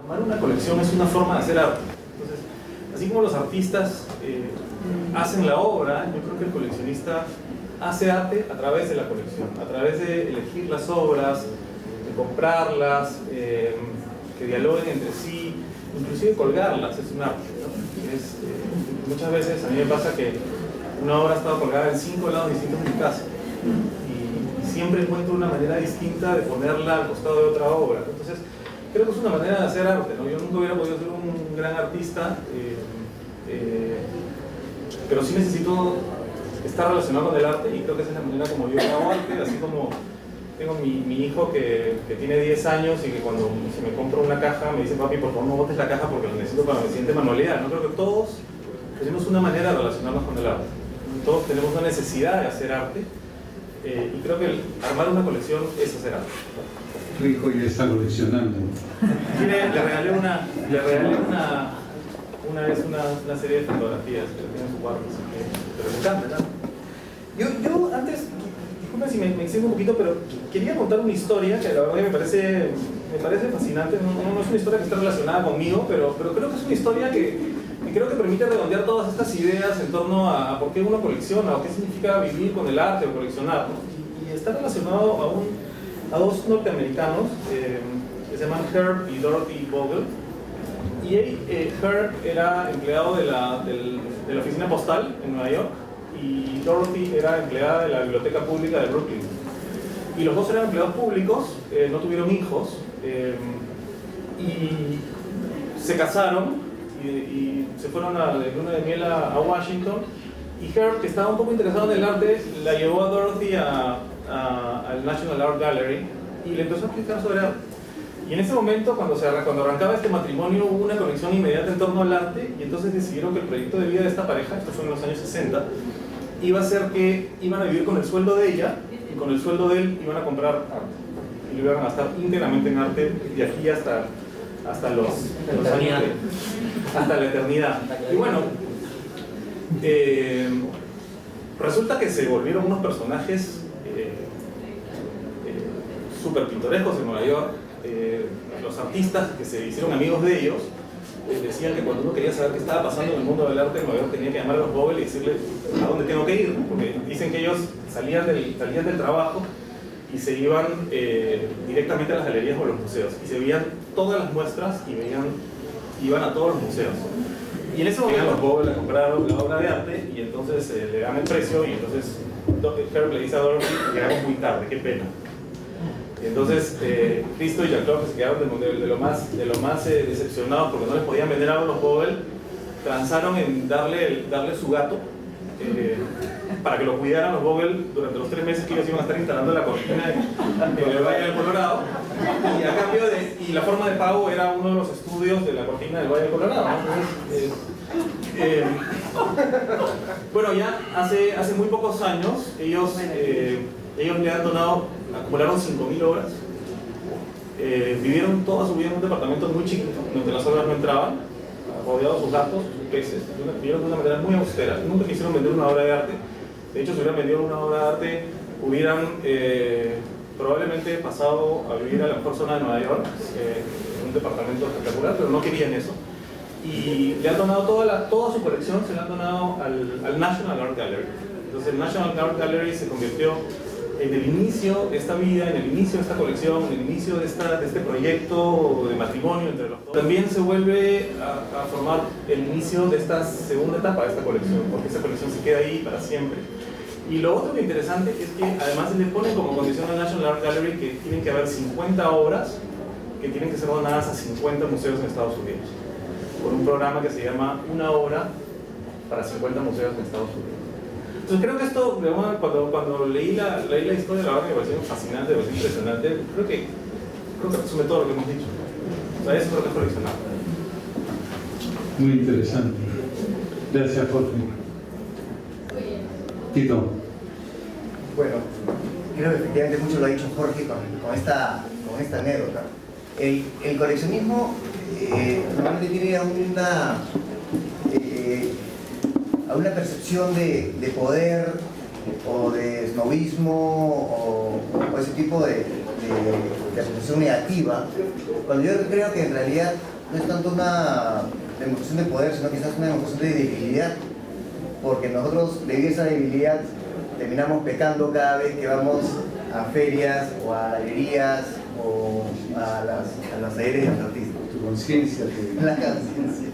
Armar una colección es una forma de hacer arte. Entonces, así como los artistas hacen la obra, yo creo que el coleccionista hace arte a través de la colección, a través de elegir las obras, de comprarlas, que dialoguen entre sí, inclusive colgarlas, es un arte, ¿no? Muchas veces a mí me pasa que una obra ha estado colgada en 5 lados distintos de mi casa y siempre encuentro una manera distinta de ponerla al costado de otra obra. Entonces, creo que es una manera de hacer arte, ¿no? Yo nunca hubiera podido ser un gran artista, pero sí necesito estar relacionado con el arte y creo que esa es la manera como yo hago arte, así como tengo mi hijo que tiene 10 años y que cuando se me compra una caja me dice: papi, por favor no botes la caja porque lo necesito para mi siguiente manualidad. ¿No? Creo que todos tenemos una manera de relacionarnos con el arte, todos tenemos una necesidad de hacer arte y creo que armar una colección es hacer arte. Tu hijo ya está coleccionando. Le regalé una vez una serie de fotografías que tiene en su cuarto, así que, pero me encanta, ¿no? Yo antes, disculpa si me extiendo un poquito, pero quería contar una historia que la verdad me parece fascinante. No es una historia que está relacionada conmigo, pero creo que es una historia que creo que permite redondear todas estas ideas en torno a por qué uno colecciona o qué significa vivir con el arte o coleccionar, ¿no? Y está relacionado a dos norteamericanos que se llaman Herb y Dorothy Vogel. Y Herb era empleado de la oficina postal en Nueva York y Dorothy era empleada de la biblioteca pública de Brooklyn. Y los dos eran empleados públicos, no tuvieron hijos y se casaron y se fueron de luna de miel a Washington. Y Herb, que estaba un poco interesado en el arte, la llevó a Dorothy al National Art Gallery y le empezó a explicar sobre arte. Y en ese momento, cuando arrancaba este matrimonio, hubo una conexión inmediata en torno al arte y entonces decidieron que el proyecto de vida de esta pareja, esto fue en los años 60, iba a ser que iban a vivir con el sueldo de ella y con el sueldo de él iban a comprar arte. Y lo iban a gastar íntegramente en arte de aquí hasta los años hasta la eternidad. Y bueno, resulta que se volvieron unos personajes súper pintorescos en Nueva York. Los artistas que se hicieron amigos de ellos decían que cuando uno quería saber qué estaba pasando en el mundo del arte en Nueva York tenía que llamar a los Vogel y decirle a dónde tengo que ir, porque dicen que ellos salían del trabajo y se iban directamente a las galerías o a los museos y se veían todas las muestras y iban a todos los museos. Y en ese momento los Vogel le compraron la obra de arte y entonces le dan el precio y entonces Herb le dice a Dorothy: llegamos muy tarde, qué pena. Y entonces Cristo y Jacob, que se quedaron de lo más decepcionados porque no les podían vender algo a los Vogel, transaron en darle su gato para que lo cuidaran los Vogel durante los 3 meses que ellos iban a estar instalando la cortina en el Valle del Colorado. Y a cambio y la forma de pago era uno de los estudios de la cortina del Valle del Colorado, ¿no? Bueno, ya hace muy pocos años ellos le han donado, acumularon 5.000 obras, vivieron toda su vida en un departamento muy chiquito donde las obras no entraban, rodeados de sus gatos, sus peces, vivieron de una manera muy austera, nunca quisieron vender una obra de arte. De hecho, si hubieran vendido una obra de arte hubieran probablemente pasado a vivir a la mejor zona de Nueva York, en un departamento espectacular, pero no querían eso. Y le han donado toda su colección, se la han donado al National Art Gallery. Entonces el National Art Gallery se convirtió en el inicio de esta vida, en el inicio de esta colección, en el inicio de este proyecto de matrimonio entre los dos. También se vuelve a formar el inicio de esta segunda etapa de esta colección, porque esta colección se queda ahí para siempre. Y lo otro que interesante es que además le ponen como condición al National Art Gallery que tienen que haber 50 obras que tienen que ser donadas a 50 museos en Estados Unidos, por un programa que se llama Una Obra para 50 museos en Estados Unidos. Entonces creo que esto, cuando leí la historia, la verdad me pareció fascinante, me pareció impresionante. Creo que resume todo lo que hemos dicho. O sea, eso es lo que es coleccionar. Muy interesante. Gracias, Jorge. Tito. Bueno, creo que efectivamente mucho lo ha dicho Jorge con esta anécdota. El coleccionismo normalmente tiene a una percepción de poder o de snobismo o ese tipo de de asociación negativa, cuando yo creo que en realidad no es tanto una demostración de poder, sino quizás una demostración de debilidad, porque nosotros debido a esa debilidad terminamos pecando cada vez que vamos a ferias o a galerías o a las aéreas de los artistas. Tu conciencia te... La conciencia.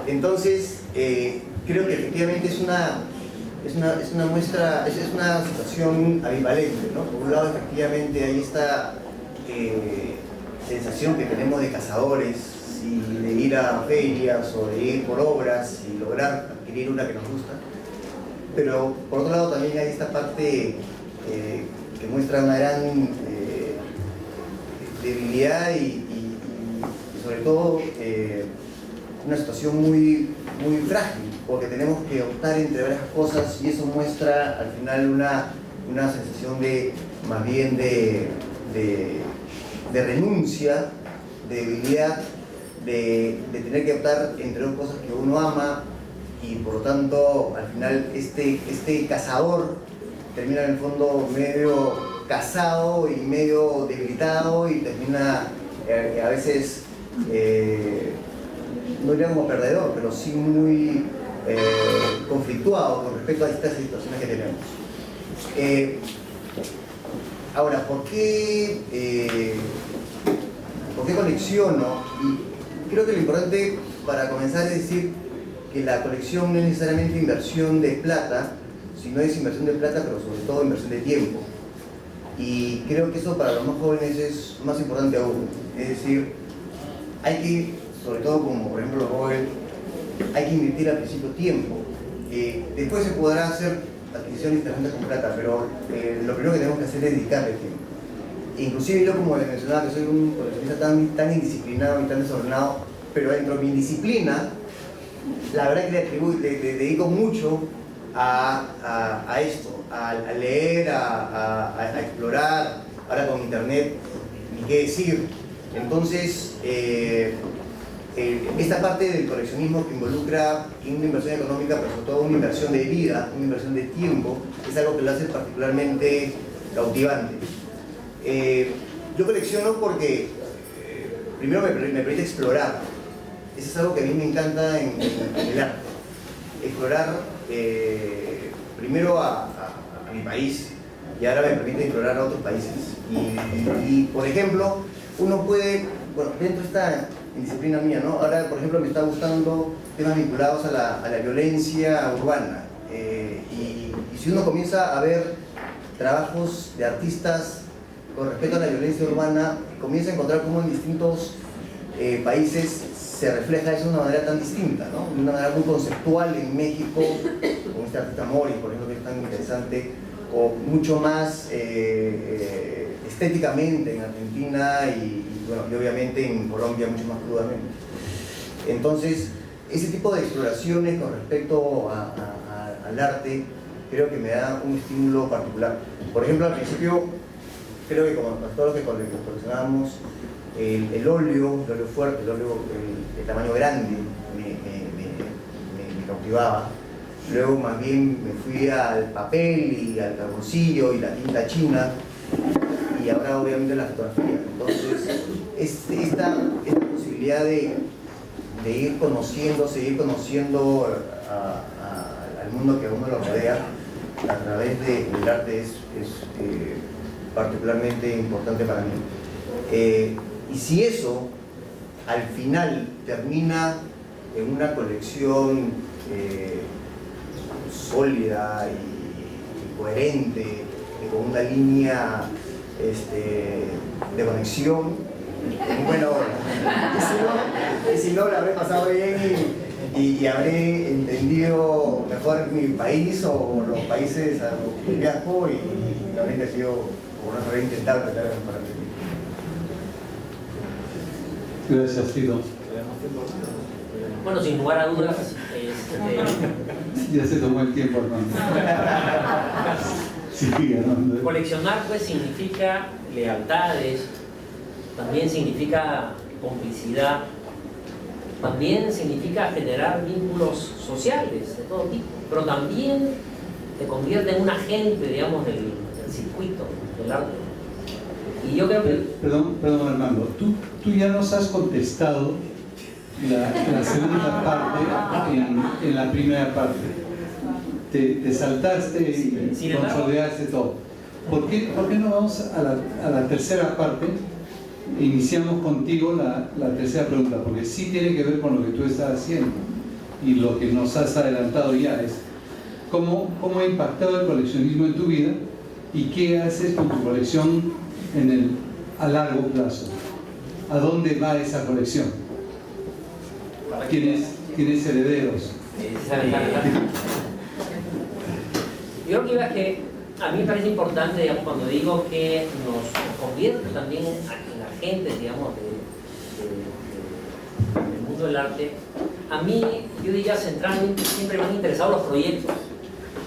Entonces, creo que efectivamente es una muestra, es una situación ambivalente, ¿no? Por un lado, efectivamente, hay esta sensación que tenemos de cazadores y de ir a ferias o de ir por obras y lograr adquirir una que nos gusta. Pero por otro lado también hay esta parte que muestra una gran debilidad y sobre todo una situación muy frágil, porque tenemos que optar entre varias cosas y eso muestra al final una sensación de más bien de renuncia, de debilidad, de tener que optar entre dos cosas que uno ama y por lo tanto al final este cazador termina en el fondo medio casado y medio debilitado y termina a veces no diría como perdedor, pero sí muy conflictuado con respecto a estas situaciones que tenemos. Ahora, ¿por qué colecciono? Y creo que lo importante para comenzar es decir que la colección no es necesariamente inversión de plata, sino es inversión de plata, pero sobre todo inversión de tiempo. Y creo que eso para los más jóvenes es más importante aún. Es decir, hay que, sobre todo como por ejemplo los jóvenes, hay que invertir al principio tiempo. Después se podrá hacer adquisiciones interesantes con plata, pero lo primero que tenemos que hacer es dedicarle tiempo. Inclusive yo, como les mencionaba, que soy un coleccionista tan indisciplinado y tan desordenado, pero dentro de mi disciplina, la verdad que le dedico mucho a esto, a leer, a explorar, ahora con internet, ni qué decir. Entonces, esta parte del coleccionismo que involucra una inversión económica, pero sobre todo una inversión de vida, una inversión de tiempo, es algo que lo hace particularmente cautivante. Yo colecciono porque primero me permite explorar. Eso es algo que a mí me encanta en el arte. Explorar primero a mi país y ahora me permite explorar a otros países. Y por ejemplo, uno puede, bueno, dentro de esta disciplina mía, ¿no? Ahora, por ejemplo, me está gustando temas vinculados a la violencia urbana. Y si uno comienza a ver trabajos de artistas con respecto a la violencia urbana, comienza a encontrar cómo en distintos países se refleja eso de una manera tan distinta, ¿no? De una manera muy conceptual en México, con este artista Mori, por ejemplo, que es tan interesante, o mucho más estéticamente en Argentina bueno, y obviamente en Colombia mucho más crudamente. Entonces, ese tipo de exploraciones con respecto al arte creo que me da un estímulo particular. Por ejemplo, al principio, creo que como todos los que coleccionábamos, el óleo fuerte, el óleo de tamaño grande me cautivaba. Luego más bien me fui al papel y al carboncillo y la tinta china y ahora obviamente la fotografía. Entonces esta posibilidad de ir conociendo, seguir conociendo al mundo que a uno lo rodea a través del arte es particularmente importante para mí. Y si eso al final termina en una colección sólida y coherente, con una línea de conexión, bueno, si no la habré pasado bien y habré entendido mejor mi país o los países a los que viajo y habré sido, por no haber intentado tratar de mejorar. Gracias, Fido. Bueno, sin lugar a dudas, Ya se tomó el tiempo, hermano. Sí, hermano. coleccionar pues significa lealtades, también significa complicidad, también significa generar vínculos sociales de todo tipo, pero también te convierte en un agente, digamos, del circuito del arte. Y yo creo que... Perdón, Armando, tú ya nos has contestado la segunda parte en la primera parte. Te saltaste y consolidaste todo. ¿Por qué no vamos a la tercera parte? Iniciamos contigo la tercera pregunta, porque sí tiene que ver con lo que tú estás haciendo y lo que nos has adelantado ya es cómo ha impactado el coleccionismo en tu vida y qué haces con tu colección a largo plazo. ¿A dónde va esa colección? ¿Tienes herederos? Yo creo que iba a que a mí me parece importante, digamos, cuando digo que nos convierte también en agentes, digamos, del mundo del arte. A mí, yo diría, centralmente siempre me han interesado los proyectos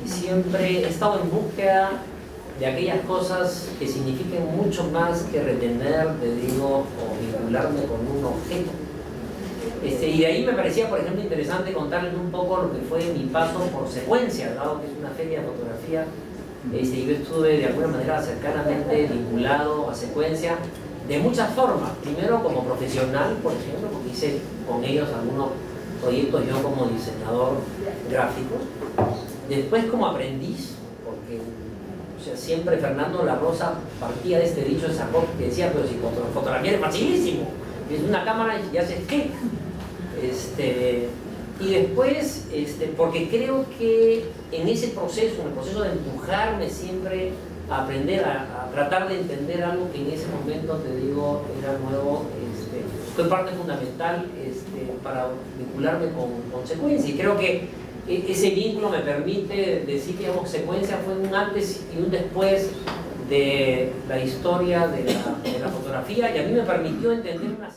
y siempre he estado en búsqueda de aquellas cosas que signifiquen mucho más que retener, te digo, o vincularme con un objeto. Y de ahí me parecía, por ejemplo, interesante contarles un poco lo que fue mi paso por Secuencia, dado que es una feria de fotografía. Yo estuve de alguna manera cercanamente vinculado a Secuencia de muchas formas. Primero como profesional, por ejemplo, porque hice con ellos algunos proyectos yo como diseñador gráfico. Después como aprendiz, porque siempre Fernando La Rosa partía de este dicho de Sarkov que decía, pero si fotografía es facilísimo, es una cámara y haces clic. Y después, porque creo que en ese proceso, en el proceso de empujarme siempre a aprender, a tratar de entender algo que en ese momento, te digo, era nuevo, fue parte fundamental para vincularme con Secuencia. Y creo que ese vínculo me permite decir que, digamos, Secuencia fue un antes y un después de la historia de la fotografía, y a mí me permitió entender una